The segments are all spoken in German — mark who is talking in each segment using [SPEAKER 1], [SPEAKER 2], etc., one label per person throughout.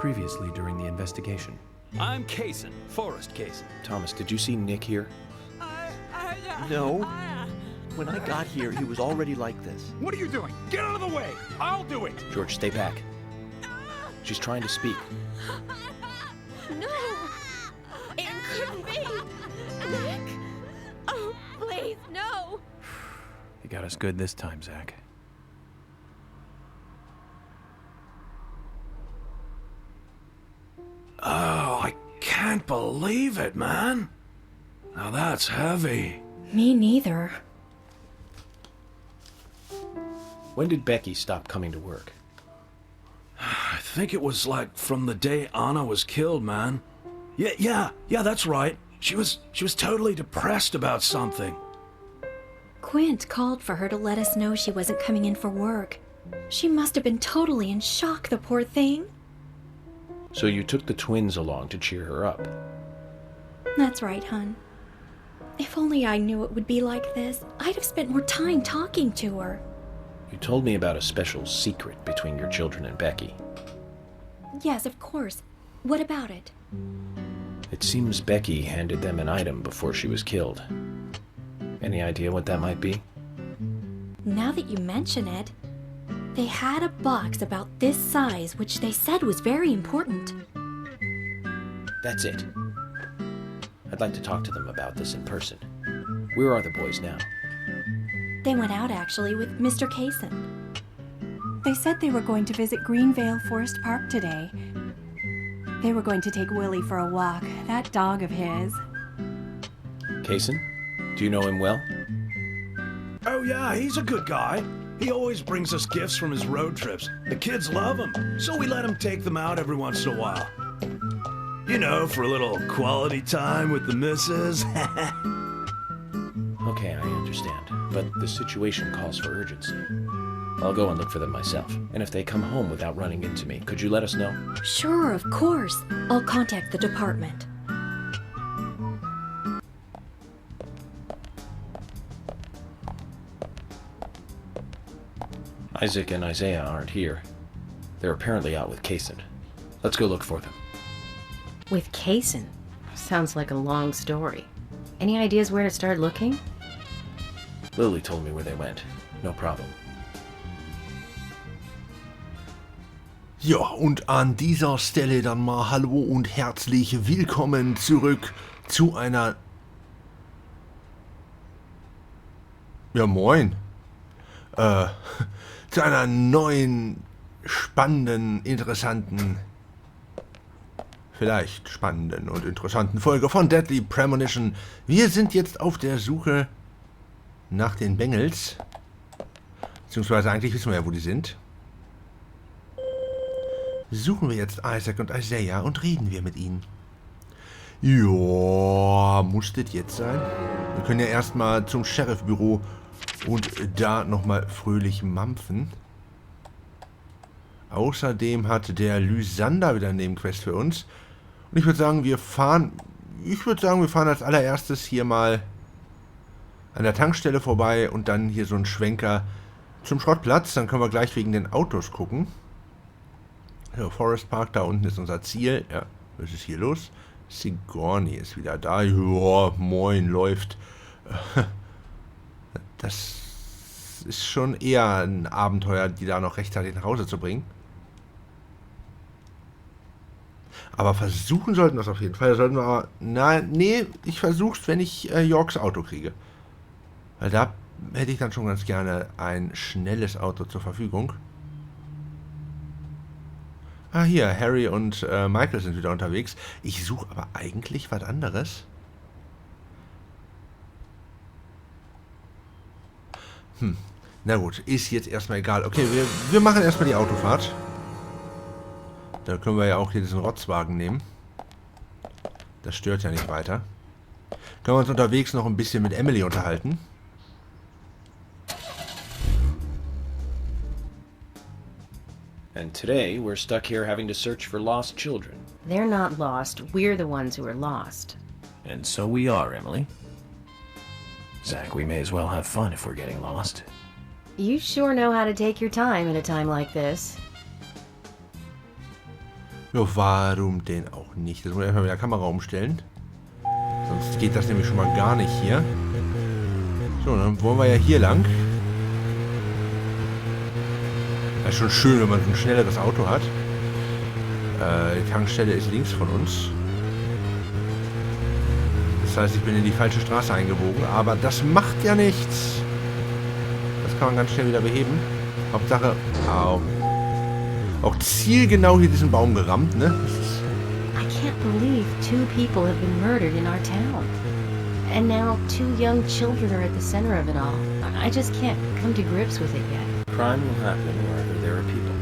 [SPEAKER 1] previously during the investigation.
[SPEAKER 2] I'm Kaysen, Forrest Kaysen.
[SPEAKER 3] Thomas, did you see Nick here?
[SPEAKER 4] No. When I got here, he was already like this.
[SPEAKER 2] What are you doing? Get out of the way! I'll do it!
[SPEAKER 3] George, stay back. She's trying to speak.
[SPEAKER 5] No! It couldn't be! Nick! Oh, please, no!
[SPEAKER 1] You got us good this time, Zach.
[SPEAKER 2] Oh, I can't believe it, man. Now that's heavy.
[SPEAKER 5] Me neither.
[SPEAKER 3] When did Becky stop coming to work?
[SPEAKER 2] I think it was like from the day Anna was killed, man. Yeah, that's right. She was totally depressed about something.
[SPEAKER 5] Quint called for her to let us know she wasn't coming in for work. She must have been totally in shock, the poor thing.
[SPEAKER 3] So you took the twins along to cheer her up.
[SPEAKER 5] That's right, hon. If only I knew it would be like this, I'd have spent more time talking to her.
[SPEAKER 3] You told me about a special secret between your children and Becky.
[SPEAKER 5] Yes, of course. What about it?
[SPEAKER 3] It seems Becky handed them an item before she was killed. Any idea what that might be?
[SPEAKER 5] Now that you mention it, they had a box about this size, which they said was very important.
[SPEAKER 3] That's it. I'd like to talk to them about this in person. Where are the boys now?
[SPEAKER 5] They went out, actually, with Mr. Kaysen.
[SPEAKER 6] They said they were going to visit Greenvale Forest Park today. They were going to take Willie for a walk, that dog of his.
[SPEAKER 3] Kaysen? Do you know him well?
[SPEAKER 2] Oh yeah, he's a good guy. He always brings us gifts from his road trips. The kids love him, so we let him take them out every once in a while. You know, for a little quality time with the missus.
[SPEAKER 3] Okay, I understand. But the situation calls for urgency. I'll go and look for them myself. And if they come home without running into me, could you let us know?
[SPEAKER 5] Sure, of course. I'll contact the department.
[SPEAKER 3] Isaac and Isaiah aren't here. They're apparently out with Kaysen. Let's go look for them.
[SPEAKER 7] With Kaysen? Sounds like a long story. Any ideas where to start looking?
[SPEAKER 3] Lily told me where they went. No problem.
[SPEAKER 8] Ja, und an dieser Stelle dann mal hallo und herzlich willkommen zurück zu einer... Ja, moin. Zu einer neuen, spannenden, interessanten, vielleicht spannenden und interessanten Folge von Deadly Premonition. Wir sind jetzt auf der Suche nach den Bengels. Beziehungsweise eigentlich wissen wir ja, wo die sind. Suchen wir jetzt Isaac und Isaiah und reden wir mit ihnen. Ja, muss das jetzt sein? Wir können ja erstmal zum Sheriffbüro und da nochmal fröhlich mampfen. Außerdem hat der Lysander wieder eine Nebenquest für uns. Und ich würde sagen, wir fahren als allererstes hier mal an der Tankstelle vorbei und dann hier so ein Schwenker zum Schrottplatz. Dann können wir gleich wegen den Autos gucken. Ja, Forest Park, da unten ist unser Ziel. Ja, was ist hier los? Sigourney ist wieder da. Ja, moin, läuft. Das ist schon eher ein Abenteuer, die da noch rechtzeitig nach Hause zu bringen. Aber versuchen sollten wir es auf jeden Fall. Sollten wir aber, nee, ich versuch's, wenn ich Yorks Auto kriege. Weil da hätte ich dann schon ganz gerne ein schnelles Auto zur Verfügung. Ah, hier, Harry und Michael sind wieder unterwegs. Ich suche aber eigentlich was anderes. Na gut, ist jetzt erstmal egal. Okay, wir machen erstmal die Autofahrt. Da können wir ja auch hier diesen Rotzwagen nehmen. Das stört ja nicht weiter. Können wir uns unterwegs noch ein bisschen mit Emily unterhalten.
[SPEAKER 3] And today, we're stuck here having to search for lost children.
[SPEAKER 7] They're not lost. We're the ones who are lost.
[SPEAKER 1] And so we are, Emily. Zach, we may as well have fun if we're getting lost.
[SPEAKER 7] You sure know how to take your time at a time like this.
[SPEAKER 8] Ja, warum denn auch nicht? Das muss ich erstmal wieder Kamera umstellen. Sonst geht das nämlich schon mal gar nicht hier. So, dann wollen wir ja hier lang. Das ist schon schön, wenn man so ein schnelleres Auto hat. Die Tankstelle ist links von uns. Das heißt, ich bin in die falsche Straße eingebogen. Aber das macht ja nichts. Das kann man ganz schnell wieder beheben. Hauptsache, auch zielgenau hier diesen Baum gerammt, ne?
[SPEAKER 7] I can't believe 2 people have been murdered in our town. And now 2 young children are at the center of it all. I just can't come to grips with it yet.
[SPEAKER 3] Crime will happen wherever there are people.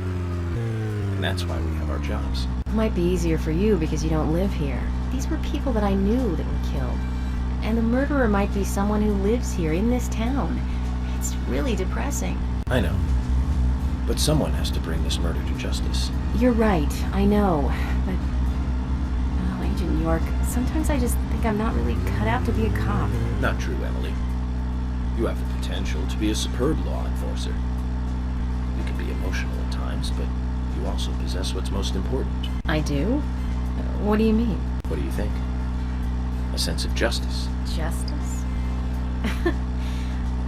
[SPEAKER 3] And that's why we have our jobs.
[SPEAKER 7] It might be easier for you because you don't live here. These were people that I knew that were killed. And the murderer might be someone who lives here in this town. It's really depressing.
[SPEAKER 3] I know. But someone has to bring this murder to justice.
[SPEAKER 7] You're right, I know. But, oh, Agent York, sometimes I just think I'm not really cut out to be a cop.
[SPEAKER 3] Not true, Emily. You have the potential to be a superb law enforcer. You can be emotional at times, but you also possess what's most important.
[SPEAKER 7] I do? What do you mean?
[SPEAKER 3] What do you think? A sense of justice.
[SPEAKER 7] Justice?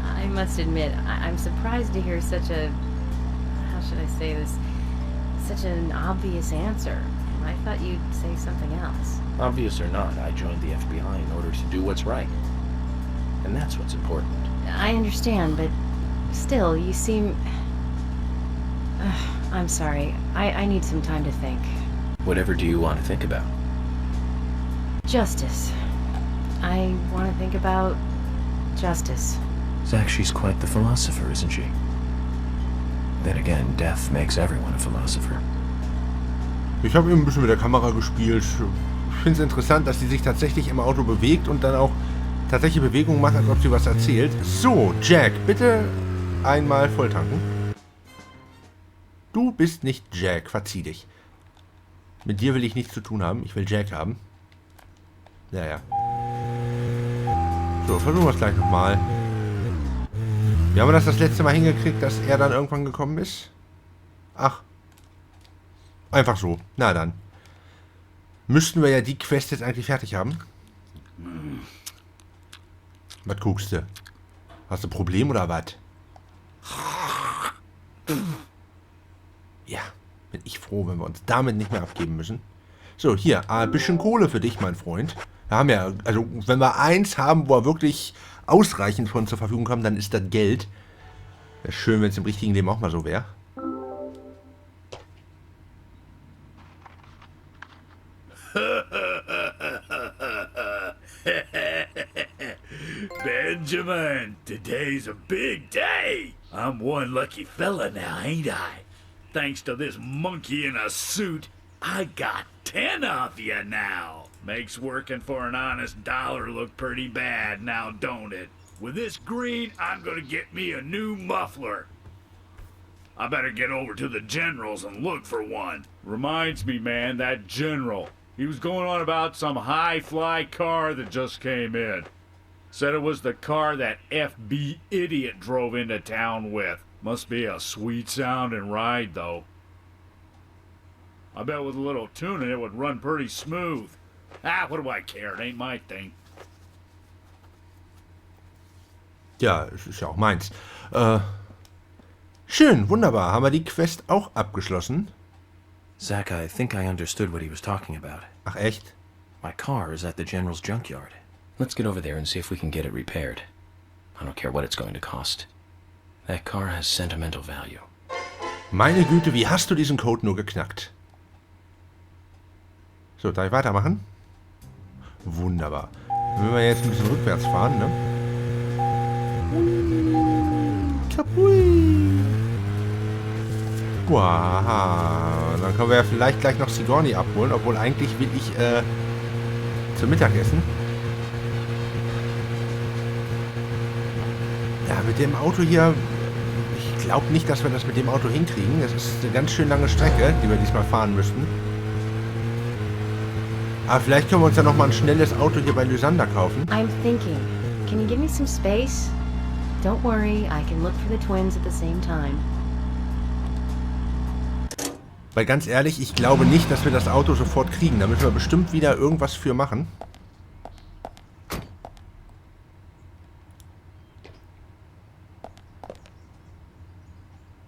[SPEAKER 7] I must admit, I'm surprised to hear such a... how should I say this? Such an obvious answer. I thought you'd say something else.
[SPEAKER 3] Obvious or not, I joined the FBI in order to do what's right. And that's what's important.
[SPEAKER 7] I understand, but still, you seem... I'm sorry. I need some time to think.
[SPEAKER 3] Whatever do you want to think about?
[SPEAKER 7] Justice. I want to think about justice.
[SPEAKER 1] Zach, she's quite the philosopher, isn't she? Then again, death makes everyone a philosopher.
[SPEAKER 8] Ich habe eben ein bisschen mit der Kamera gespielt. Ich finde es interessant, dass sie sich tatsächlich im Auto bewegt und dann auch tatsächlich Bewegungen macht, als ob sie was erzählt. So, Jack, bitte einmal volltanken. Du bist nicht Jack, verzieh dich. Mit dir will ich nichts zu tun haben, ich will Jack haben. Ja, ja. So, versuchen wir es gleich nochmal. Wie haben wir das letzte Mal hingekriegt, dass er dann irgendwann gekommen ist? Ach. Einfach so. Na dann. Müssten wir ja die Quest jetzt eigentlich fertig haben. Was guckst du? Hast du ein Problem oder was? Ja, bin ich froh, wenn wir uns damit nicht mehr abgeben müssen. So, hier, ein bisschen Kohle für dich, mein Freund. Wir haben ja, also wenn wir eins haben, wo wir wirklich ausreichend von zur Verfügung haben, dann ist das Geld. Wäre schön, wenn es im richtigen Leben auch mal so wäre.
[SPEAKER 2] Benjamin, today's a big day. I'm one lucky fella now, ain't I? Thanks to this monkey in a suit, I got 10 of you now. Makes working for an honest dollar look pretty bad now, don't it? With this green, I'm gonna get me a new muffler. I better get over to the general's and look for one. Reminds me, man, that general. He was going on about some high-fly car that just came in. Said it was the car that FB idiot drove into town with. Must be a sweet-sounding ride, though. I bet with a little tuning it would run pretty smooth. Ah, what do I care? It ain't my thing.
[SPEAKER 8] Ja, es ist ja auch meins. Schön, wunderbar. Haben wir die Quest auch abgeschlossen?
[SPEAKER 1] Zach, I think I understood what he was talking about.
[SPEAKER 8] Ach, echt?
[SPEAKER 1] My car is at the general's junkyard.
[SPEAKER 3] Let's get over there and see if we can get it repaired. I don't care what it's going to cost. That car has sentimental value.
[SPEAKER 8] Meine Güte, wie hast du diesen Code nur geknackt? So, darf ich weitermachen? Wunderbar. Wenn wir jetzt ein bisschen rückwärts fahren, ne? Kapui. Wow. Dann können wir ja vielleicht gleich noch Sigourney abholen, obwohl eigentlich will ich zum Mittagessen. Ja, mit dem Auto hier, ich glaube nicht, dass wir das mit dem Auto hinkriegen. Das ist eine ganz schön lange Strecke, die wir diesmal fahren müssten. Aber vielleicht können wir uns ja noch mal ein schnelles Auto hier bei Lysander kaufen.
[SPEAKER 7] I'm thinking. Can you give me some space? Don't worry, I can look for the twins at the same time.
[SPEAKER 8] Weil ganz ehrlich, ich glaube nicht, dass wir das Auto sofort kriegen. Da müssen wir bestimmt wieder irgendwas für machen.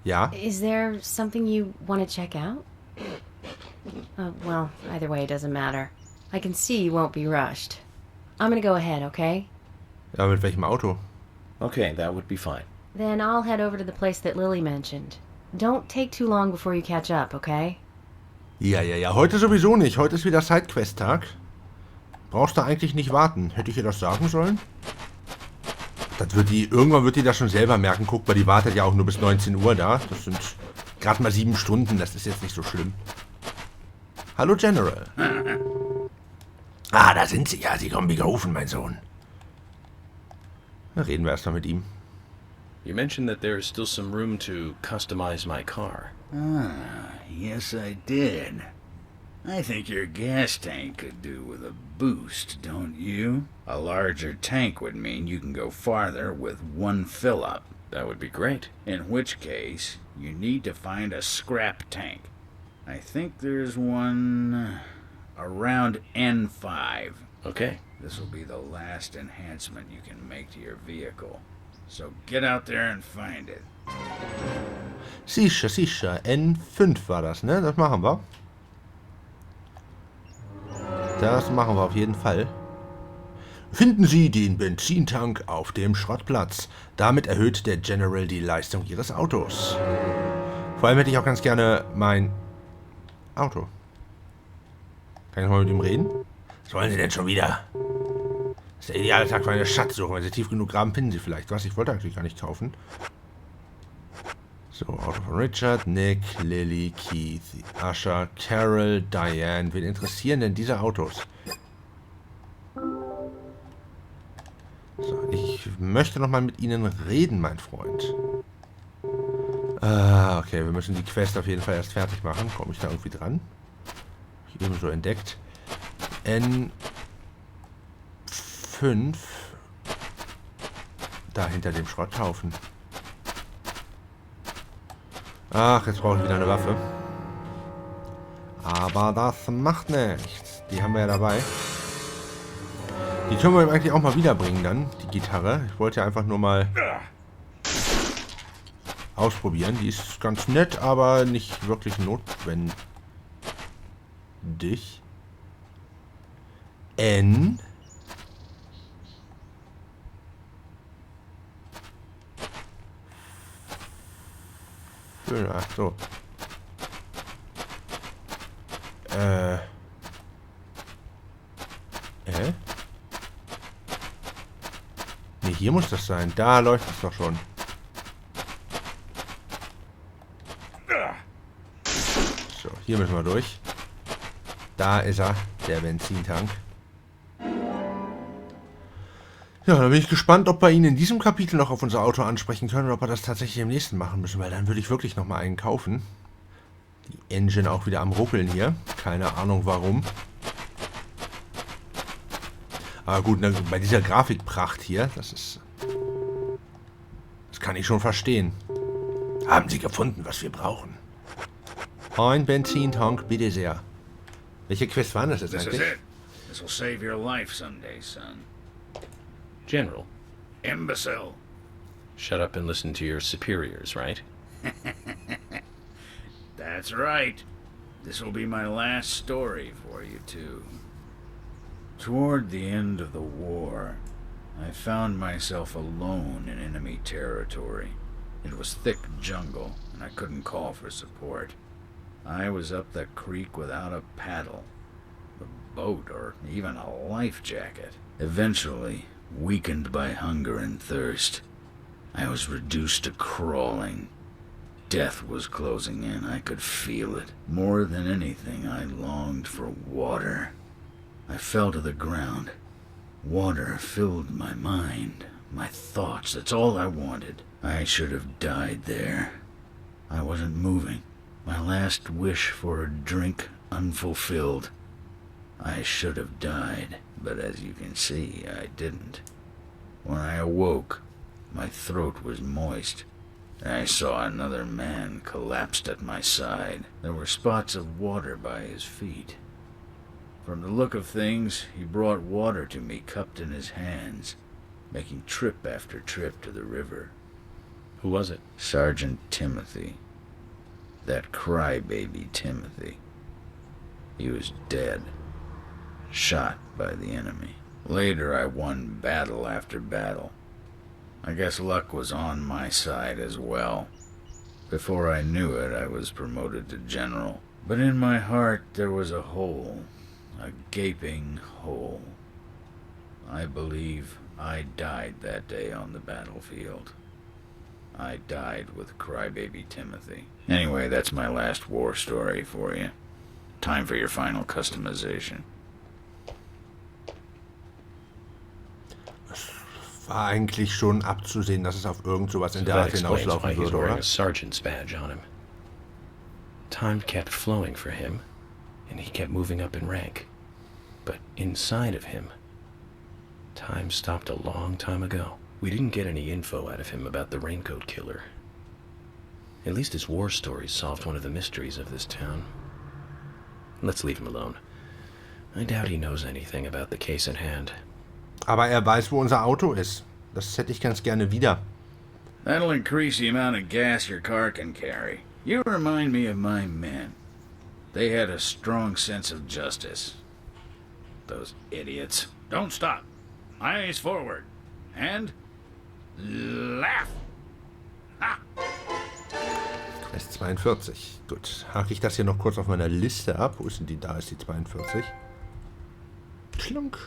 [SPEAKER 8] Ja?
[SPEAKER 7] Is there something you want to check out? Well, either way, it doesn't matter. I can see you won't be rushed. I'm gonna go ahead, okay?
[SPEAKER 8] Ja, mit welchem Auto?
[SPEAKER 3] Okay, that would be fine.
[SPEAKER 7] Then I'll head over to the place that Lily mentioned. Don't take too long before you catch up, okay?
[SPEAKER 8] Ja. Heute sowieso nicht. Heute ist wieder Sidequest-Tag. Brauchst du eigentlich nicht warten. Hätte ich ihr das sagen sollen? Irgendwann wird die das schon selber merken. Guck mal, die wartet ja auch nur bis 19 Uhr da. Das sind gerade mal 7 Stunden. Das ist jetzt nicht so schlimm. Hallo, General. Da sind Sie. Ja, Sie kommen wie gerufen, mein Sohn. Na, reden wir erstmal mit ihm.
[SPEAKER 3] You mentioned that there is still some room to customize my car.
[SPEAKER 9] Yes I did. I think your gas tank could do with a boost, don't you? A larger tank would mean you can go farther with one fill-up.
[SPEAKER 3] That would be great.
[SPEAKER 9] In which case, you need to find a scrap tank. I think there's one around N5.
[SPEAKER 3] Okay.
[SPEAKER 9] This will be the last enhancement you can make to your vehicle. So get out there and find it.
[SPEAKER 8] Sicher. N5 war das, ne? Das machen wir. Das machen wir auf jeden Fall. Finden Sie den Benzintank auf dem Schrottplatz. Damit erhöht der General die Leistung Ihres Autos. Vor allem hätte ich auch ganz gerne mein Auto. Kann ich mal mit ihm reden? Was wollen Sie denn schon wieder? Das ist der ideale Tag für eine Schatzsuche. Wenn Sie tief genug graben, finden Sie vielleicht was. Ich wollte eigentlich gar nicht kaufen. So, Auto von Richard, Nick, Lily, Keith, Usher, Carol, Diane. Wen interessieren denn diese Autos? So, ich möchte noch mal mit Ihnen reden, mein Freund. Okay, wir müssen die Quest auf jeden Fall erst fertig machen. Komme ich da irgendwie dran? Hab ich eben so entdeckt. N5. Da hinter dem Schrotthaufen. Ach, jetzt brauche ich wieder eine Waffe. Aber das macht nichts. Die haben wir ja dabei. Die können wir ihm eigentlich auch mal wiederbringen dann, die Gitarre. Ich wollte ja einfach nur mal ausprobieren. Die ist ganz nett, aber nicht wirklich notwendig. N. Ach so. Ne, hier muss das sein. Da läuft es doch schon. So, hier müssen wir durch. Da ist er, der Benzintank. Ja, da bin ich gespannt, ob wir ihn in diesem Kapitel noch auf unser Auto ansprechen können oder ob wir das tatsächlich im nächsten machen müssen, weil dann würde ich wirklich nochmal einen kaufen. Die Engine auch wieder am Ruckeln hier. Keine Ahnung warum. Aber gut, bei dieser Grafikpracht hier, das kann ich schon verstehen. Haben Sie gefunden, was wir brauchen? Ein Benzintank, bitte sehr. Welche Quest waren das jetzt
[SPEAKER 9] This
[SPEAKER 8] eigentlich?
[SPEAKER 9] is it. This will save your life someday, son.
[SPEAKER 3] General,
[SPEAKER 9] Imbecile.
[SPEAKER 3] shut up and listen to your superiors, right?
[SPEAKER 9] That's right. This will be my last story for you two. Toward the end of the war, I found myself alone in enemy territory. It was thick jungle, and I couldn't call for support. I was up the creek without a paddle, a boat, or even a life jacket. Eventually, weakened by hunger and thirst, I was reduced to crawling. Death was closing in. I could feel it. More than anything, I longed for water. I fell to the ground. Water filled my mind, my thoughts. That's all I wanted. I should have died there. I wasn't moving. My last wish for a drink unfulfilled. I should have died, but as you can see, I didn't. When I awoke, my throat was moist. I saw another man collapsed at my side. There were spots of water by his feet. From the look of things, he brought water to me cupped in his hands, making trip after trip to the river.
[SPEAKER 3] Who was it?
[SPEAKER 9] Sergeant Timothy. That crybaby Timothy. He was dead, shot by the enemy. Later I won battle after battle. I guess luck was on my side as well. Before I knew it, I was promoted to general. But in my heart there was a hole, a gaping hole. I believe I died that day on the battlefield. I died with crybaby Timothy. Anyway, that's my last war story for you. Time for your final customization.
[SPEAKER 8] War eigentlich schon abzusehen, dass es auf irgend sowas in der
[SPEAKER 1] That
[SPEAKER 8] Art
[SPEAKER 1] explains why
[SPEAKER 8] hinauslaufen
[SPEAKER 1] he's
[SPEAKER 8] würde,
[SPEAKER 1] wearing
[SPEAKER 8] oder?
[SPEAKER 1] a sergeant's badge on him. Time kept flowing for him, and he kept moving up in rank. But inside of him, time stopped a long time ago. We didn't get any info out of him about the Raincoat Killer. At least his war stories solved one of the mysteries of this town. Let's leave him alone. I doubt he knows anything about the case at hand.
[SPEAKER 8] Aber er weiß, wo unser Auto ist. Das hätte ich ganz gerne wieder.
[SPEAKER 9] That'll increase the amount of gas your car can carry. You remind me of my men. They had a strong sense of justice. Those idiots. Don't stop. Eyes forward. And laugh. Ha!
[SPEAKER 8] Quest 42. Gut, hake ich das hier noch kurz auf meiner Liste ab. Wo ist denn die? Da ist die 42. Klunk.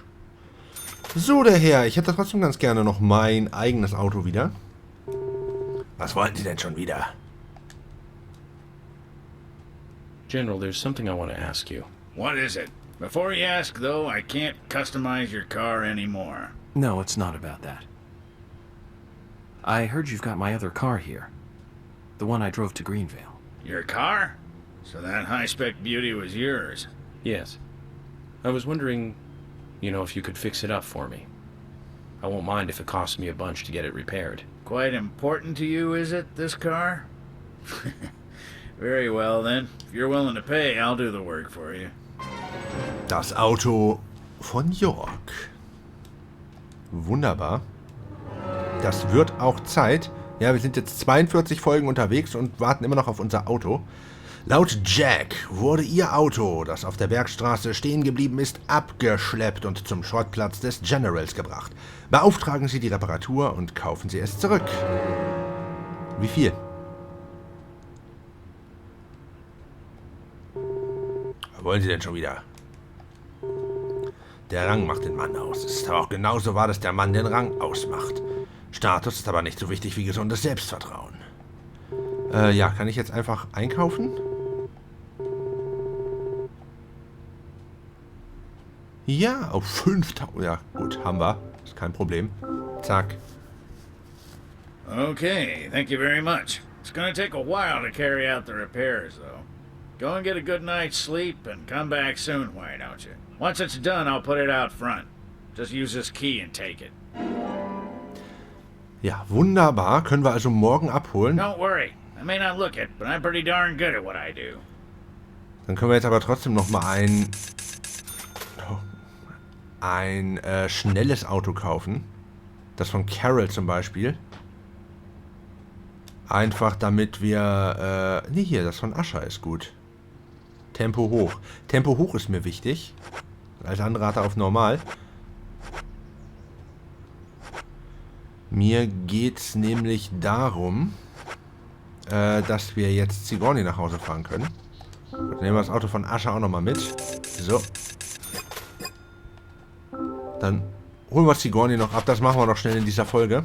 [SPEAKER 8] So, der Herr. Ich hätte trotzdem ganz gerne noch mein eigenes Auto wieder. Was wollen Sie denn schon wieder?
[SPEAKER 1] General, there's something I want to ask you.
[SPEAKER 9] What is it? Before you ask, though, I can't customize your car anymore.
[SPEAKER 1] No, it's not about that. I heard you've got my other car here. The one I drove to Greenvale.
[SPEAKER 9] Your car? So that high-spec beauty was yours?
[SPEAKER 1] Yes. I was wondering, if you could fix it up for me. I won't mind if it costs me a bunch to get it repaired.
[SPEAKER 9] Quite important to you, is it, this car? Very well, then. If you're willing to pay, I'll do the work for you.
[SPEAKER 8] Das Auto von York. Wunderbar. Das wird auch Zeit. Ja, wir sind jetzt 42 Folgen unterwegs und warten immer noch auf unser Auto. Laut Jack wurde ihr Auto, das auf der Bergstraße stehen geblieben ist, abgeschleppt und zum Schrottplatz des Generals gebracht. Beauftragen Sie die Reparatur und kaufen Sie es zurück. Wie viel? Was wollen Sie denn schon wieder? Der Rang macht den Mann aus. Es ist aber auch genauso wahr, dass der Mann den Rang ausmacht. Status ist aber nicht so wichtig wie gesundes Selbstvertrauen. Ja, kann ich jetzt einfach einkaufen? Ja, auf 5.000. Ja, gut, haben wir. Ist kein Problem. Zack.
[SPEAKER 9] Okay, thank you very much. It's gonna take a while to carry out the repairs, though. Go and get a good night's sleep and come back soon, why don't you? Once it's done, I'll put it out front. Just use this key and take it.
[SPEAKER 8] Ja, wunderbar. Können wir also morgen abholen.
[SPEAKER 9] Don't worry. I may not look it, but I'm pretty darn good at what I do.
[SPEAKER 8] Dann können wir jetzt aber trotzdem noch mal ein schnelles Auto kaufen. Das von Carol zum Beispiel. Einfach damit wir... nee, hier, das von Ascher ist gut. Tempo hoch. Tempo hoch ist mir wichtig. Als andere hat er auf normal. Mir geht's nämlich darum, dass wir jetzt Sigourney nach Hause fahren können. Gut, nehmen wir das Auto von Ascher auch nochmal mit. So. Dann holen wir Sigourney noch ab. Das machen wir noch schnell in dieser Folge.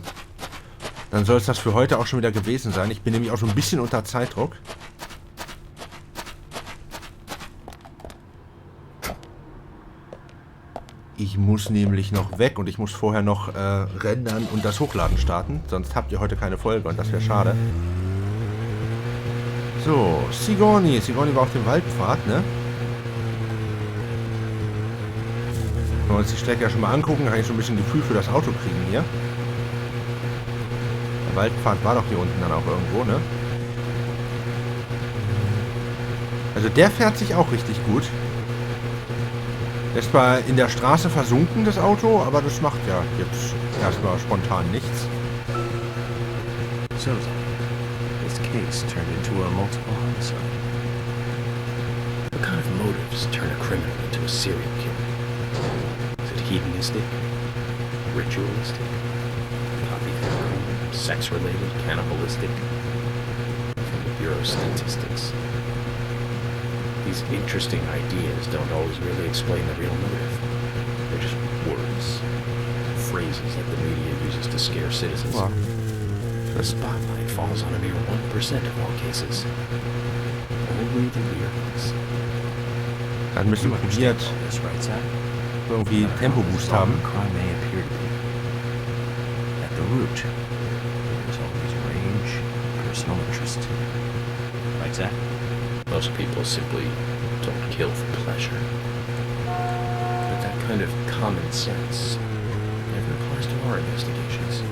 [SPEAKER 8] Dann soll es das für heute auch schon wieder gewesen sein. Ich bin nämlich auch schon ein bisschen unter Zeitdruck. Ich muss nämlich noch weg und ich muss vorher noch rendern und das Hochladen starten. Sonst habt ihr heute keine Folge und das wäre schade. So, Sigourney. Sigourney war auf dem Waldpfad, ne? Wenn wir uns die Strecke ja schon mal angucken, kann ich so ein bisschen Gefühl für das Auto kriegen hier. Der Waldpfad war doch hier unten dann auch irgendwo, ne? Also der fährt sich auch richtig gut. Der ist zwar in der Straße versunken, das Auto, aber das macht ja jetzt erstmal spontan nichts.
[SPEAKER 1] So, this case turned into a multiple homicide. What kind of motives turn a criminal into a serial killer? Is it hedonistic? Ritualistic? Copycat? Sex-related? Cannibalistic? From the Bureau of Statistics. These interesting ideas don't always really explain the real motive. They're just words, phrases that the media uses to scare citizens.
[SPEAKER 8] Wow.
[SPEAKER 1] The spotlight falls on a mere 1% of all cases. Only the weird ones.
[SPEAKER 8] Dann müssen wir probiert irgendwie Tempo-Boost haben.
[SPEAKER 1] Crime may appear to be at the root. There's always rage, personal interest. Right, Zach? Most people simply don't kill for pleasure. But that kind of common sense never applies to our investigations.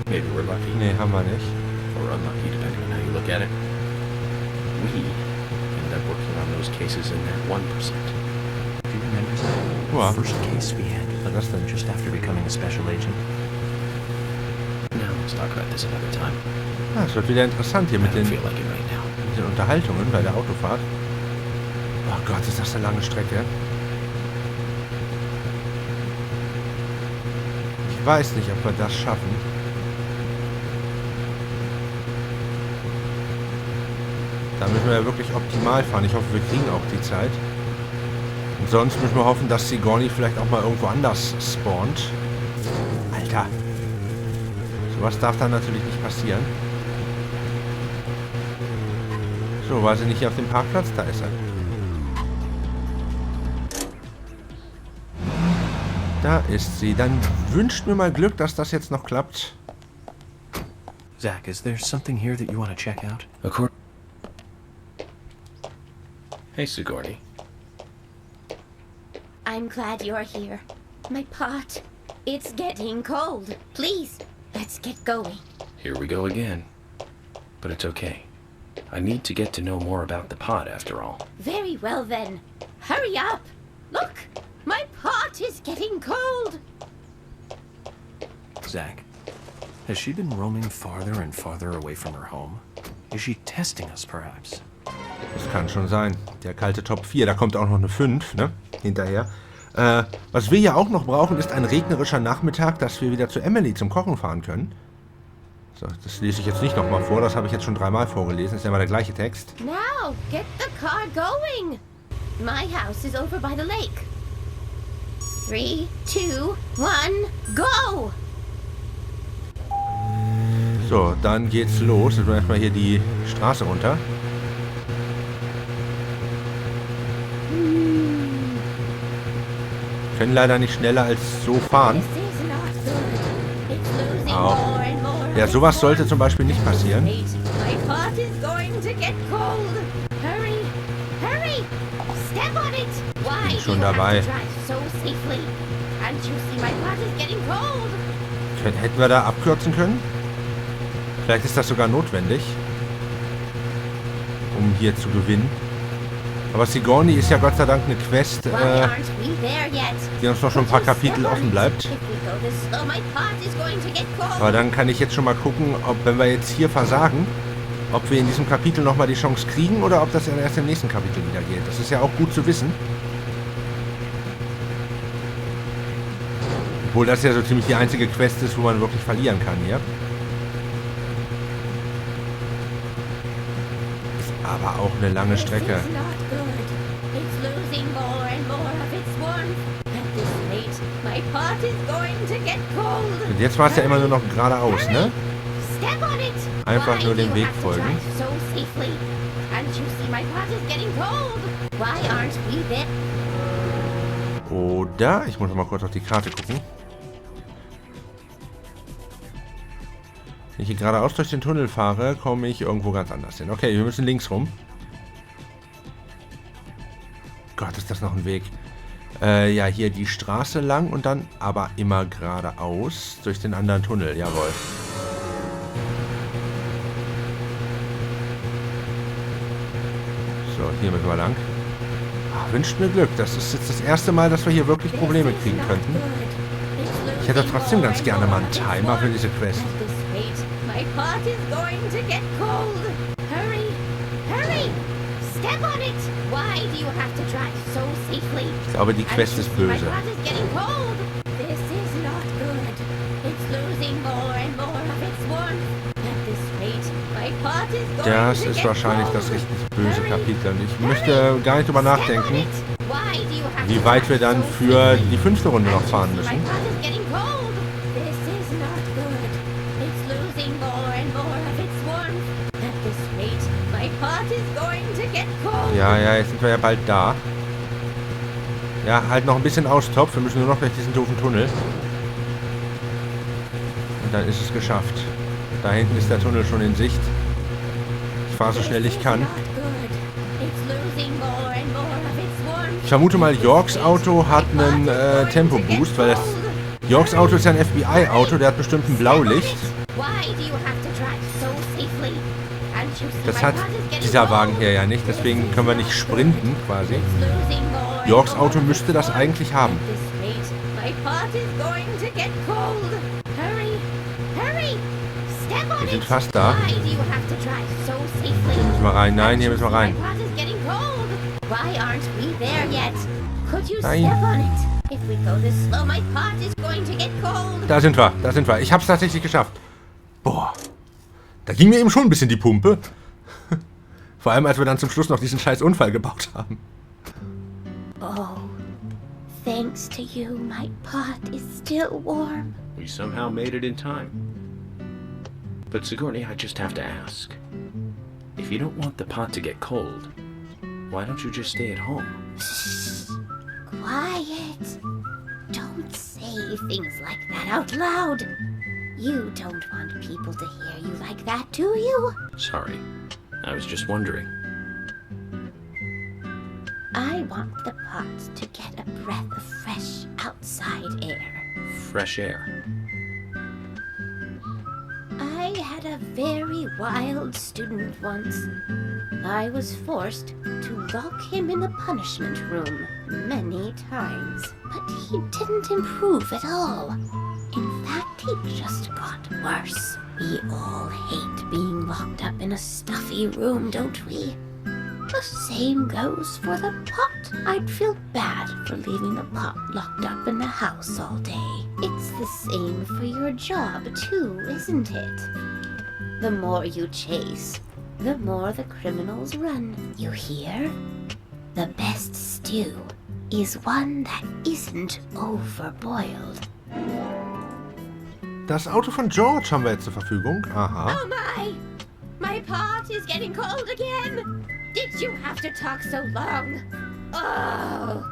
[SPEAKER 1] Maybe we're lucky.
[SPEAKER 8] Nee, haben wir nicht.
[SPEAKER 1] Or unlucky, depending on how you look at it. We end up working on those cases in that 1%. Do you remember that?
[SPEAKER 8] Wow.
[SPEAKER 1] First case we handled just after becoming a special agent. Now let's talk about this another time.
[SPEAKER 8] Ah, es wird wieder interessant hier
[SPEAKER 1] I
[SPEAKER 8] mit
[SPEAKER 1] don't
[SPEAKER 8] den
[SPEAKER 1] feel like it right now.
[SPEAKER 8] Unterhaltungen bei der Autofahrt. Oh Gott, ist das eine lange Strecke. Ich weiß nicht, ob wir das schaffen. Da müssen wir ja wirklich optimal fahren. Ich hoffe, wir kriegen auch die Zeit. Und sonst müssen wir hoffen, dass Sigourney vielleicht auch mal irgendwo anders spawnt. Alter. Sowas darf dann natürlich nicht passieren. So, war sie nicht hier auf dem Parkplatz? Da ist er. Da ist sie. Dann wünscht mir mal Glück, dass das jetzt noch klappt.
[SPEAKER 1] Zach, is there something here that you want to check out? Hey, Sigourney.
[SPEAKER 7] I'm glad you're here. My pot, it's getting cold. Please, let's get going.
[SPEAKER 1] Here we go again. But it's okay. I need to get to know more about the pot, after all.
[SPEAKER 7] Very well then. Hurry up. Look, my pot is getting cold.
[SPEAKER 1] Zach, has she been roaming farther and farther away from her home? Is she testing us, perhaps?
[SPEAKER 8] Das kann schon sein. Der kalte Top 4. Da kommt auch noch eine 5, ne? Hinterher. Was wir ja auch noch brauchen, ist ein regnerischer Nachmittag, dass wir wieder zu Emily zum Kochen fahren können. So, das lese ich jetzt nicht nochmal vor. Das habe ich jetzt schon 3-mal vorgelesen. Ist ja immer der gleiche Text.
[SPEAKER 7] Now, get the car going. My house is over by the lake. 3, 2, 1, go!
[SPEAKER 8] So, dann geht's los. Jetzt erstmal hier die Straße runter. Können leider nicht schneller als so fahren. Auch. Ja, sowas sollte zum Beispiel nicht passieren.
[SPEAKER 7] My pot is going to get cold. Hurry, hurry! Step on it. Why
[SPEAKER 8] Bin schon
[SPEAKER 7] do you have
[SPEAKER 8] dabei.
[SPEAKER 7] to drive so safely? Can't you see my pot is getting cold?
[SPEAKER 8] Hätten wir da abkürzen können? Vielleicht ist das sogar notwendig, um hier zu gewinnen. Aber Sigourney ist ja Gott sei Dank eine Quest,
[SPEAKER 7] Why aren't we there yet?
[SPEAKER 8] die uns noch schon ein paar Kapitel offen bleibt.
[SPEAKER 7] If we go this slow, my pot is going to get cold.
[SPEAKER 8] Aber dann kann ich jetzt schon mal gucken, ob, wenn wir jetzt hier versagen, ob wir in diesem Kapitel nochmal die Chance kriegen oder ob das erst im nächsten Kapitel wieder geht. Das ist ja auch gut zu wissen. Obwohl das ja so ziemlich die einzige Quest ist, wo man wirklich verlieren kann hier. Ist aber auch eine lange Strecke.
[SPEAKER 7] This is not good. It's losing more and more of its warmth. At this rate, my pot is going to get cold.
[SPEAKER 8] Und jetzt war es ja immer nur noch geradeaus, ne?
[SPEAKER 7] Step on it.
[SPEAKER 8] Einfach
[SPEAKER 7] Why
[SPEAKER 8] nur
[SPEAKER 7] do
[SPEAKER 8] dem
[SPEAKER 7] you
[SPEAKER 8] Weg
[SPEAKER 7] have to
[SPEAKER 8] folgen.
[SPEAKER 7] drive so safely? Can't you see my pot is getting cold? Why aren't we there?
[SPEAKER 8] Oder, ich muss noch mal kurz auf die Karte gucken. Wenn ich hier geradeaus durch den Tunnel fahre, komme ich irgendwo ganz anders hin. Okay, wir müssen links rum. Gott, ist das noch ein Weg. Ja, hier die Straße lang und dann aber immer geradeaus durch den anderen Tunnel. Jawohl. So, hier müssen wir lang. Ach, wünscht mir Glück. Das ist jetzt das erste Mal, dass wir hier wirklich Probleme kriegen könnten. Ich hätte trotzdem ganz gerne mal einen Timer für diese Quest.
[SPEAKER 7] My pot is going to get cold. Hurry, hurry! Step on it! Why do you have to drive so safely?
[SPEAKER 8] Ich glaube, die Quest ist böse.
[SPEAKER 7] My pot is getting cold. This is not good. It's losing more and more of its warmth. At this rate, my pot is going
[SPEAKER 8] Das
[SPEAKER 7] to
[SPEAKER 8] ist
[SPEAKER 7] get
[SPEAKER 8] wahrscheinlich
[SPEAKER 7] cold.
[SPEAKER 8] das richtig böse Kapitel. Und ich möchte gar nicht drüber nachdenken, wie weit wir dann für die 5. Runde noch fahren müssen. Ja, jetzt sind wir ja bald da. Ja, halt noch ein bisschen Austopf. Wir müssen nur noch durch diesen doofen Tunnel. Und dann ist es geschafft. Da hinten ist der Tunnel schon in Sicht. Ich fahre so schnell ich kann. Ich vermute mal, Yorks Auto hat einen Tempo-Boost, weil das Yorks Auto ist ja ein FBI-Auto, der hat bestimmt ein Blaulicht. Das hat dieser Wagen hier ja nicht, deswegen können wir nicht sprinten quasi. Yorks Auto müsste das eigentlich haben. Wir sind fast da. Hier müssen wir rein. Nein, hier müssen wir rein. Nein. Da sind wir, da sind wir. Ich hab's tatsächlich geschafft. Boah. Da ging mir eben schon ein bisschen die Pumpe. Vor allem, als wir dann zum Schluss noch diesen scheiß Unfall gebaut haben.
[SPEAKER 7] Oh, thanks to you, my pot is still warm.
[SPEAKER 1] We somehow made it in time. But Sigourney, I just have to ask. If you don't want the pot to get cold, why don't you just stay at home?
[SPEAKER 7] Shh. Quiet. Don't say things like that out loud. You don't want people to hear you like that, do you?
[SPEAKER 1] Sorry. I was just wondering.
[SPEAKER 7] I want the pot to get a breath of fresh outside air.
[SPEAKER 1] Fresh air.
[SPEAKER 7] I had a very wild student once. I was forced to lock him in the punishment room many times, but he didn't improve at all. In fact, he just got worse. We all hate being locked up in a stuffy room, don't we? The same goes for the pot. I'd feel bad for leaving the pot locked up in the house all day. It's the same for your job, too, isn't it? The more you chase, the more the criminals run. You hear? The best stew is one that isn't overboiled.
[SPEAKER 8] Das Auto von George haben wir jetzt zur Verfügung. Aha.
[SPEAKER 7] Oh my! My pot is getting cold again! Did you have to talk so long? Oh!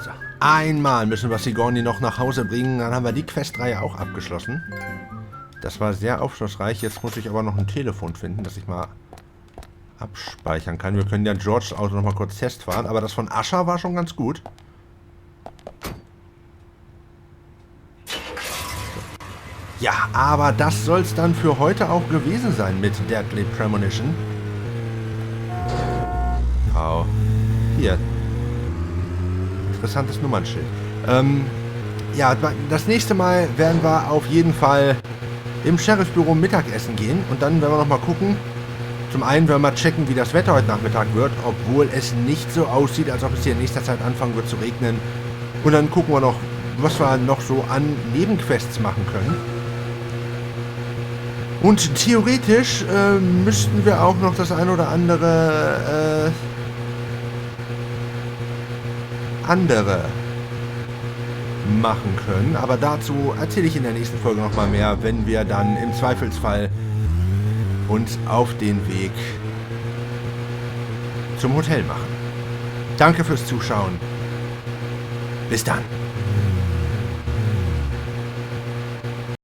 [SPEAKER 8] So, einmal müssen wir Sigourney noch nach Hause bringen. Dann haben wir die Questreihe auch abgeschlossen. Das war sehr aufschlussreich. Jetzt muss ich aber noch ein Telefon finden, das ich mal abspeichern kann. Wir können ja Georges Auto noch mal kurz testfahren. Aber das von Asher war schon ganz gut. Ja, aber das soll es dann für heute auch gewesen sein mit Deadly Premonition. Oh. Hier. Interessantes Nummernschild. Ja, das nächste Mal werden wir auf jeden Fall im Sheriffbüro Mittagessen gehen. Und dann werden wir nochmal gucken. Zum einen werden wir mal checken, wie das Wetter heute Nachmittag wird. Obwohl es nicht so aussieht, als ob es hier in nächster Zeit anfangen wird zu regnen. Und dann gucken wir noch, was wir noch so an Nebenquests machen können. Und theoretisch müssten wir auch noch das ein oder andere machen können. Aber dazu erzähle ich in der nächsten Folge nochmal mehr, wenn wir dann im Zweifelsfall uns auf den Weg zum Hotel machen. Danke fürs Zuschauen. Bis dann.